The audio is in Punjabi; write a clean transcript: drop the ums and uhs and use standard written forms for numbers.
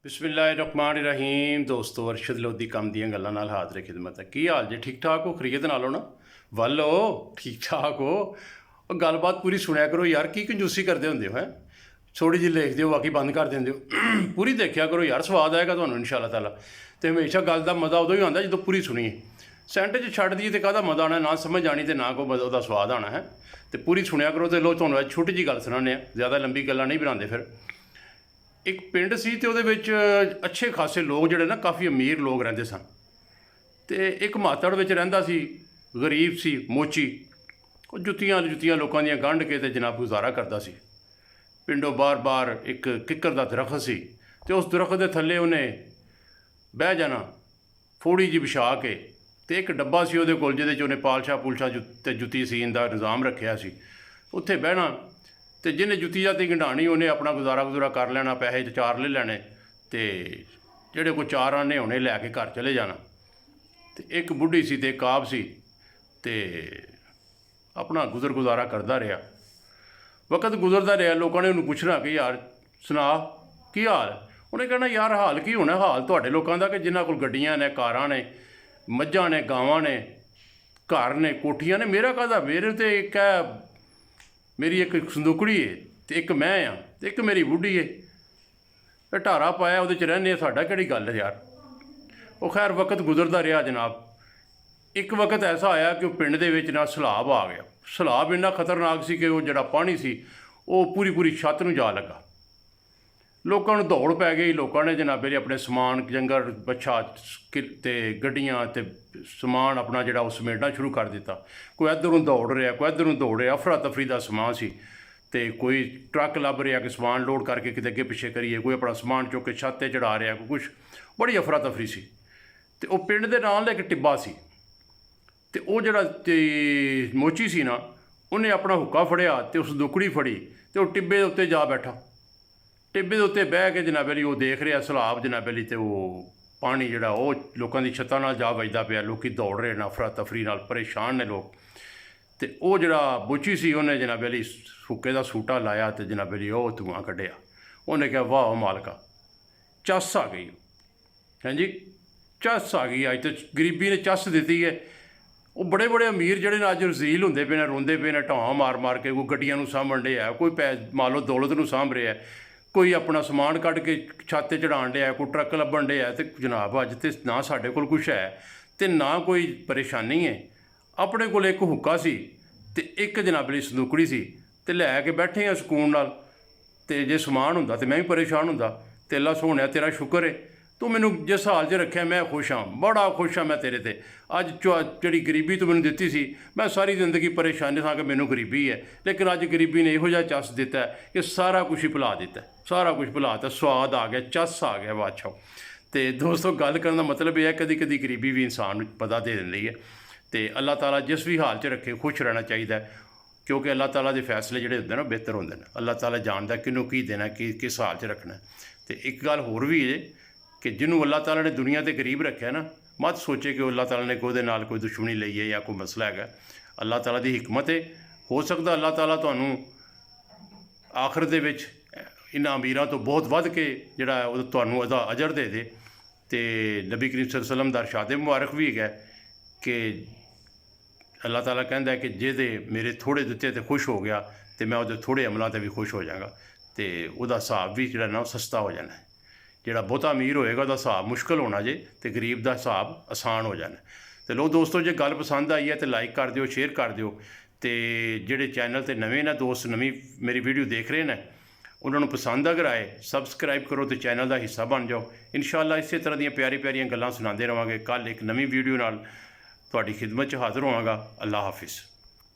बिस्मिल्लाहिर्रहमानिर्रहीम। दोस्तों, अरशद लोधी कम ਦੀਆਂ ਗੱਲਾਂ ਨਾਲ ਹਾਜ਼ਰ ਖਿਦਮਤ ਹੈ। ਕੀ ਹਾਲ ਜੇ? ਠੀਕ ਠਾਕ ਹੋ? ਖਰੀਅਤ ਨਾਲ ਹੋ ਨਾ? ਵੱਲ ਹੋ? ਠੀਕ ਠਾਕ ਹੋ? ਉਹ ਗੱਲਬਾਤ ਪੂਰੀ ਸੁਣਿਆ ਕਰੋ ਯਾਰ। ਕੀ ਕੰਜੂਸੀ ਕਰਦੇ ਹੁੰਦੇ ਹੋ? ਹੈ ਥੋੜ੍ਹੀ ਜਿਹੀ ਲਿਖਦੇ ਹੋ, ਬਾਕੀ ਬੰਦ ਕਰ ਦਿੰਦੇ ਹੋ। ਪੂਰੀ ਦੇਖਿਆ ਕਰੋ ਯਾਰ, ਸਵਾਦ ਆਏਗਾ ਤੁਹਾਨੂੰ ਇਨਸ਼ਾ ਅੱਲਾਹ ਤਾਲਾ। ਅਤੇ ਹਮੇਸ਼ਾ ਗੱਲ ਦਾ ਮਜ਼ਾ ਉਦੋਂ ਹੀ ਆਉਂਦਾ ਜਦੋਂ ਪੂਰੀ ਸੁਣੀਏ। ਸੈਂਟ 'ਚ ਛੱਡ ਦਈਏ ਅਤੇ ਕਾਹਦਾ ਮਜ਼ਾ ਆਉਣਾ? ਨਾ ਸਮਝ ਆਣੀ ਅਤੇ ਨਾ ਕੋਈ ਉਹਦਾ ਸਵਾਦ ਆਉਣਾ ਹੈ। ਅਤੇ ਪੂਰੀ ਸੁਣਿਆ ਕਰੋ। ਅਤੇ ਲੋ ਤੁਹਾਨੂੰ ਅੱਜ ਛੋਟੀ ਜਿਹੀ ਗੱਲ ਸੁਣਾਉਂਦੇ ਹਾਂ, ਜ਼ਿਆਦਾ ਲੰਬੀ ਗੱਲਾਂ ਨਹੀਂ ਬਣਾਉਂਦੇ। ਫਿਰ ਇੱਕ ਪਿੰਡ ਸੀ ਅਤੇ ਉਹਦੇ ਵਿੱਚ ਅੱਛੇ ਖਾਸੇ ਲੋਕ ਜਿਹੜੇ ਨਾ, ਕਾਫੀ ਅਮੀਰ ਲੋਕ ਰਹਿੰਦੇ ਸਨ। ਅਤੇ ਇੱਕ ਮਾਤੜ ਵਿੱਚ ਰਹਿੰਦਾ ਸੀ, ਗਰੀਬ ਸੀ, ਮੋਚੀ। ਉਹ ਜੁੱਤੀਆਂ ਲੋਕਾਂ ਦੀਆਂ ਗੰਢ ਕੇ ਅਤੇ ਜਨਾਬ ਗੁਜ਼ਾਰਾ ਕਰਦਾ ਸੀ। ਪਿੰਡੋਂ ਬਾਹਰ ਇੱਕ ਕਿੱਕਰ ਦਾ ਦਰੱਖਤ ਸੀ ਅਤੇ ਉਸ ਦਰੱਖਤ ਦੇ ਥੱਲੇ ਉਹਨੇ ਬਹਿ ਜਾਣਾ, ਫੋੜੀ ਜਿਹੀ ਵਿਛਾ ਕੇ। ਅਤੇ ਇੱਕ ਡੱਬਾ ਸੀ ਉਹਦੇ ਕੋਲ, ਜਿਹਦੇ 'ਚ ਉਹਨੇ ਪਾਲਸ਼ਾਂ ਅਤੇ ਜੁੱਤੀ ਸੀਨ ਦਾ ਨਿਜ਼ਾਮ ਰੱਖਿਆ ਸੀ। ਉੱਥੇ ਬਹਿਣਾ ਅਤੇ ਜਿਹਨੇ ਜੁੱਤੀ ਜਾਤੀ ਗੰਢਾਣੀ ਉਹਨੇ ਆਪਣਾ ਗੁਜ਼ਾਰਾ ਕਰ ਲੈਣਾ, ਪੈਸੇ ਚਾਰ ਲੈ ਲੈਣੇ ਅਤੇ ਜਿਹੜੇ ਕੋਈ ਚਾਰ ਆਨੇ ਹੋਣੇ ਲੈ ਕੇ ਘਰ ਚਲੇ ਜਾਣਾ। ਅਤੇ ਇੱਕ ਬੁੱਢੀ ਸੀ ਅਤੇ ਇੱਕ ਆਪ ਸੀ ਅਤੇ ਆਪਣਾ ਗੁਜ਼ਾਰਾ ਕਰਦਾ ਰਿਹਾ। ਵਕਤ ਗੁਜ਼ਰਦਾ ਰਿਹਾ, ਲੋਕਾਂ ਨੇ ਉਹਨੂੰ ਪੁੱਛਣਾ ਕਿ ਯਾਰ ਸੁਣਾ ਕੀ ਹਾਲ? ਉਹਨੇ ਕਹਿਣਾ ਯਾਰ ਹਾਲ ਕੀ ਹੋਣਾ, ਹਾਲ ਤੁਹਾਡੇ ਲੋਕਾਂ ਦਾ ਕਿ ਜਿਨ੍ਹਾਂ ਕੋਲ ਗੱਡੀਆਂ ਨੇ, ਕਾਰਾਂ ਨੇ, ਮੱਝਾਂ ਨੇ, ਗਾਵਾਂ ਨੇ, ਘਰ ਨੇ, ਕੋਠੀਆਂ ਨੇ। ਮੇਰਾ ਕਾਹਦਾ? ਮੇਰੇ ਤਾਂ ਇੱਕ ਹੈ, ਮੇਰੀ ਇੱਕ ਸੰਦੂਕੜੀ ਹੈ ਅਤੇ ਇੱਕ ਮੈਂ ਹਾਂ ਅਤੇ ਇੱਕ ਮੇਰੀ ਬੁੱਢੀ ਹੈ। ਇਹ ਢਾਰਾ ਪਾਇਆ ਉਹਦੇ 'ਚ ਰਹਿੰਦੇ ਹਾਂ, ਸਾਡਾ ਕਿਹੜੀ ਗੱਲ ਹੈ ਯਾਰ। ਉਹ ਖੈਰ ਵਕਤ ਗੁਜ਼ਰਦਾ ਰਿਹਾ ਜਨਾਬ। ਇੱਕ ਵਕਤ ਐਸਾ ਆਇਆ ਕਿ ਉਹ ਪਿੰਡ ਦੇ ਵਿੱਚ ਨਾ ਸੈਲਾਬ ਆ ਗਿਆ। ਸੈਲਾਬ ਇੰਨਾ ਖਤਰਨਾਕ ਸੀ ਕਿ ਉਹ ਜਿਹੜਾ ਪਾਣੀ ਸੀ ਉਹ ਪੂਰੀ ਛੱਤ ਨੂੰ ਜਾ ਲੱਗਾ। ਲੋਕਾਂ ਨੂੰ ਦੌੜ ਪੈ ਗਈ। ਲੋਕਾਂ ਨੇ ਜਨਾਬੇ ਦੇ ਆਪਣੇ ਸਮਾਨ, ਜੰਗਲ ਬੱਛਾ ਅਤੇ ਗੱਡੀਆਂ ਅਤੇ ਸਮਾਨ ਆਪਣਾ ਜਿਹੜਾ ਉਹ ਸਮੇਟਣਾ ਸ਼ੁਰੂ ਕਰ ਦਿੱਤਾ। ਕੋਈ ਇੱਧਰ ਨੂੰ ਦੌੜ ਰਿਹਾ, ਕੋਈ ਇੱਧਰ ਨੂੰ ਦੌੜ ਰਿਹਾ। ਅਫਰਾ ਤਫਰੀ ਦਾ ਸਮਾਨ ਸੀ ਅਤੇ ਕੋਈ ਟਰੱਕ ਲੱਭ ਰਿਹਾ ਕਿ ਸਮਾਨ ਲੋਡ ਕਰਕੇ ਕਿਤੇ ਅੱਗੇ ਪਿੱਛੇ ਕਰੀਏ, ਕੋਈ ਆਪਣਾ ਸਮਾਨ ਚੁੱਕ ਕੇ ਛੱਤ 'ਤੇ ਚੜ੍ਹਾ ਰਿਹਾ, ਕੋਈ ਕੁਛ। ਬੜੀ ਅਫਰਾ ਤਫਰੀ ਸੀ। ਅਤੇ ਉਹ ਪਿੰਡ ਦੇ ਨਾਲ ਇੱਕ ਟਿੱਬਾ ਸੀ ਅਤੇ ਉਹ ਜਿਹੜਾ ਮੋਚੀ ਸੀ ਨਾ, ਉਹਨੇ ਆਪਣਾ ਹੁੱਕਾ ਫੜਿਆ ਅਤੇ ਉਸ ਦੁਕੜੀ ਫੜੀ ਅਤੇ ਉਹ ਟਿੱਬੇ ਦੇ ਉੱਤੇ ਜਾ ਬੈਠਾ। ਟਿੱਬੇ ਦੇ ਉੱਤੇ ਬਹਿ ਕੇ ਜਨਾਬ ਅਲੀ ਉਹ ਦੇਖ ਰਿਹਾ ਸੈਲਾਬ ਜਨਾਬ ਅਲੀ, ਅਤੇ ਉਹ ਪਾਣੀ ਜਿਹੜਾ ਉਹ ਲੋਕਾਂ ਦੀ ਛੱਤਾਂ ਨਾਲ ਜਾ ਵੱਜਦਾ ਪਿਆ। ਲੋਕ ਦੌੜ ਰਹੇ ਨੇ, ਅਫਰਾ ਤਫਰੀ ਨਾਲ ਪਰੇਸ਼ਾਨ ਨੇ ਲੋਕ। ਅਤੇ ਉਹ ਜਿਹੜਾ ਬੋਚੀ ਸੀ ਉਹਨੇ ਜਨਾਬ ਅਲੀ ਹੁੱਕੇ ਦਾ ਸੂਟਾ ਲਾਇਆ ਅਤੇ ਜਨਾਬ ਅਲੀ ਉਹ ਧੂੰਆਂ ਕੱਢਿਆ। ਉਹਨੇ ਕਿਹਾ ਵਾਹ ਮਾਲਕਾ, ਚੱਸ ਆ ਗਈ। ਹਾਂਜੀ, ਚੱਸ ਆ ਗਈ। ਅੱਜ ਤਾਂ ਗਰੀਬੀ ਨੇ ਚੱਸ ਦਿੱਤੀ ਹੈ। ਉਹ ਬੜੇ ਅਮੀਰ ਜਿਹੜੇ ਨੇ ਅੱਜ ਰਜ਼ੀਲ ਹੁੰਦੇ ਪਏ ਨੇ, ਰੋਂਦੇ ਪਏ ਨੇ, ਢਾਹਾਂ ਮਾਰ ਕੇ। ਕੋਈ ਗੱਡੀਆਂ ਨੂੰ ਸਾਂਭਣ ਡਿਆ, ਕੋਈ ਮੰਨ ਲਓ ਦੌਲਤ ਨੂੰ ਸਾਂਭ ਰਿਹਾ, ਕੋਈ ਆਪਣਾ ਸਮਾਨ ਕੱਢ ਕੇ ਛੱਤ 'ਤੇ ਚੜ੍ਹਾਉਣ ਡਿਆ, ਕੋਈ ਟਰੱਕ ਲੱਭਣ ਡਿਆ। ਅਤੇ ਜਨਾਬ ਅੱਜ ਤਾਂ ਨਾ ਸਾਡੇ ਕੋਲ ਕੁਛ ਹੈ ਅਤੇ ਨਾ ਕੋਈ ਪਰੇਸ਼ਾਨੀ ਹੈ। ਆਪਣੇ ਕੋਲ ਇੱਕ ਹੁੱਕਾ ਸੀ ਅਤੇ ਇੱਕ ਜਨਾਬ ਅਲੀ ਸੰਦੂਕੜੀ ਸੀ ਅਤੇ ਲੈ ਕੇ ਬੈਠੇ ਹਾਂ ਸਕੂਨ ਨਾਲ। ਅਤੇ ਜੇ ਸਮਾਨ ਹੁੰਦਾ ਤਾਂ ਮੈਂ ਵੀ ਪਰੇਸ਼ਾਨ ਹੁੰਦਾ। ਅਤੇ ਅੱਲਾ ਸੋਹਣਿਆ ਤੇਰਾ ਸ਼ੁਕਰ ਹੈ, ਤੂੰ ਮੈਨੂੰ ਜਿਸ ਹਾਲ 'ਚ ਰੱਖਿਆ ਮੈਂ ਖੁਸ਼ ਹਾਂ, ਬੜਾ ਖੁਸ਼ ਹਾਂ ਮੈਂ ਤੇਰੇ 'ਤੇ। ਅੱਜ ਜਿਹੜੀ ਗਰੀਬੀ ਤੂੰ ਮੈਨੂੰ ਦਿੱਤੀ ਸੀ, ਮੈਂ ਸਾਰੀ ਜ਼ਿੰਦਗੀ ਪਰੇਸ਼ਾਨ ਸਾਂ ਕਿ ਮੈਨੂੰ ਗਰੀਬੀ ਹੈ, ਲੇਕਿਨ ਅੱਜ ਗਰੀਬੀ ਨੇ ਇਹੋ ਜਿਹਾ ਚੱਸ ਦਿੱਤਾ ਕਿ ਸਾਰਾ ਕੁਛ ਹੀ ਭੁਲਾ ਦਿੱਤਾ, ਸਾਰਾ ਕੁਛ ਭੁਲਾ ਦਿੱਤਾ। ਸਵਾਦ ਆ ਗਿਆ, ਚੱਸ ਆ ਗਿਆ ਬਾਦਸ਼ਾਹ। ਅਤੇ ਦੋਸਤੋ, ਗੱਲ ਕਰਨ ਦਾ ਮਤਲਬ ਇਹ ਹੈ ਕਦੀ ਗਰੀਬੀ ਵੀ ਇਨਸਾਨ ਨੂੰ ਪਤਾ ਦੇ ਦਿੰਦੀ ਹੈ। ਅਤੇ ਅੱਲਾਹ ਤਾਲਾ ਜਿਸ ਵੀ ਹਾਲ 'ਚ ਰੱਖੇ ਖੁਸ਼ ਰਹਿਣਾ ਚਾਹੀਦਾ, ਕਿਉਂਕਿ ਅੱਲਾਹ ਤਾਲਾ ਦੇ ਫੈਸਲੇ ਜਿਹੜੇ ਹੁੰਦੇ ਨੇ ਉਹ ਬਿਹਤਰ ਹੁੰਦੇ ਨੇ। ਅੱਲਾਹ ਤਾਲਾ ਜਾਣਦਾ ਕਿਹਨੂੰ ਕੀ ਦੇਣਾ, ਕਿਸ ਹਾਲ 'ਚ ਰੱਖਣਾ। ਅਤੇ ਇੱਕ ਗੱਲ ਹੋਰ ਵੀ ਹੈ ਕਿ ਜਿਹਨੂੰ ਅੱਲਾਹ ਤਾਲਾ ਨੇ ਦੁਨੀਆ 'ਤੇ ਗਰੀਬ ਰੱਖਿਆ ਨਾ, ਮਤ ਸੋਚੇ ਕਿ ਅੱਲਾਹ ਤਾਲਾ ਨੇ ਉਹਦੇ ਨਾਲ ਕੋਈ ਦੁਸ਼ਮਣੀ ਲਈ ਹੈ ਜਾਂ ਕੋਈ ਮਸਲਾ ਹੈਗਾ। ਅੱਲਾਹ ਤਾਲਾ ਦੀ ਹਿਕਮਤ ਹੈ। ਹੋ ਸਕਦਾ ਅੱਲਾਹ ਤਾਲਾ ਤੁਹਾਨੂੰ ਆਖਿਰ ਦੇ ਵਿੱਚ ਇਹਨਾਂ ਅਮੀਰਾਂ ਤੋਂ ਬਹੁਤ ਵੱਧ ਕੇ ਜਿਹੜਾ ਉਹ ਤੁਹਾਨੂੰ ਉਹਦਾ ਅਜਰ ਦੇ ਦੇ। ਅਤੇ ਨਬੀ ਕਰੀਮ ਸੱਲੱਲਾਹੁ ਅਲੈਹਿ ਵਸੱਲਮ ਦਾ ਇਰਸ਼ਾਦ ਮੁਬਾਰਕ ਵੀ ਹੈਗਾ ਕਿ ਅੱਲਾਹ ਤਾਲਾ ਕਹਿੰਦਾ ਕਿ ਜਿਹਦੇ ਮੇਰੇ ਥੋੜ੍ਹੇ ਦਿੱਤੇ 'ਤੇ ਖੁਸ਼ ਹੋ ਗਿਆ ਅਤੇ ਮੈਂ ਉਹਦੇ ਥੋੜ੍ਹੇ ਅਮਲਾਂ 'ਤੇ ਵੀ ਖੁਸ਼ ਹੋ ਜਾਵਾਂਗਾ ਅਤੇ ਉਹਦਾ ਹਿਸਾਬ ਵੀ ਜਿਹੜਾ ਨਾ ਉਹ ਸਸਤਾ ਹੋ ਜਾਣਾ। ਜਿਹੜਾ ਬਹੁਤਾ ਅਮੀਰ ਹੋਏਗਾ ਉਹਦਾ ਹਿਸਾਬ ਮੁਸ਼ਕਿਲ ਹੋਣਾ ਜੇ, ਅਤੇ ਗਰੀਬ ਦਾ ਹਿਸਾਬ ਆਸਾਨ ਹੋ ਜਾਣਾ। ਅਤੇ ਲੋ ਦੋਸਤੋ, ਜੇ ਗੱਲ ਪਸੰਦ ਆਈ ਹੈ ਤਾਂ ਲਾਈਕ ਕਰ ਦਿਓ, ਸ਼ੇਅਰ ਕਰ ਦਿਓ। ਅਤੇ ਜਿਹੜੇ ਚੈਨਲ 'ਤੇ ਨਵੇਂ ਨੇ ਦੋਸਤ, ਨਵੀਂ ਮੇਰੀ ਵੀਡੀਓ ਦੇਖ ਰਹੇ ਨੇ, ਉਹਨਾਂ ਨੂੰ ਪਸੰਦ ਅਗਰ ਆਏ ਸਬਸਕ੍ਰਾਈਬ ਕਰੋ ਅਤੇ ਚੈਨਲ ਦਾ ਹਿੱਸਾ ਬਣ ਜਾਓ। ਇਨਸ਼ਾ ਅੱਲਾ ਇਸੇ ਤਰ੍ਹਾਂ ਦੀਆਂ ਪਿਆਰੀਆਂ ਗੱਲਾਂ ਸੁਣਾਉਂਦੇ ਰਹਾਂਗੇ। ਕੱਲ੍ਹ ਇੱਕ ਨਵੀਂ ਵੀਡੀਓ ਨਾਲ ਤੁਹਾਡੀ ਖਿਦਮਤ 'ਚ ਹਾਜ਼ਰ ਹੋਵਾਂਗਾ। ਅੱਲਾ ਹਾਫਿਜ਼।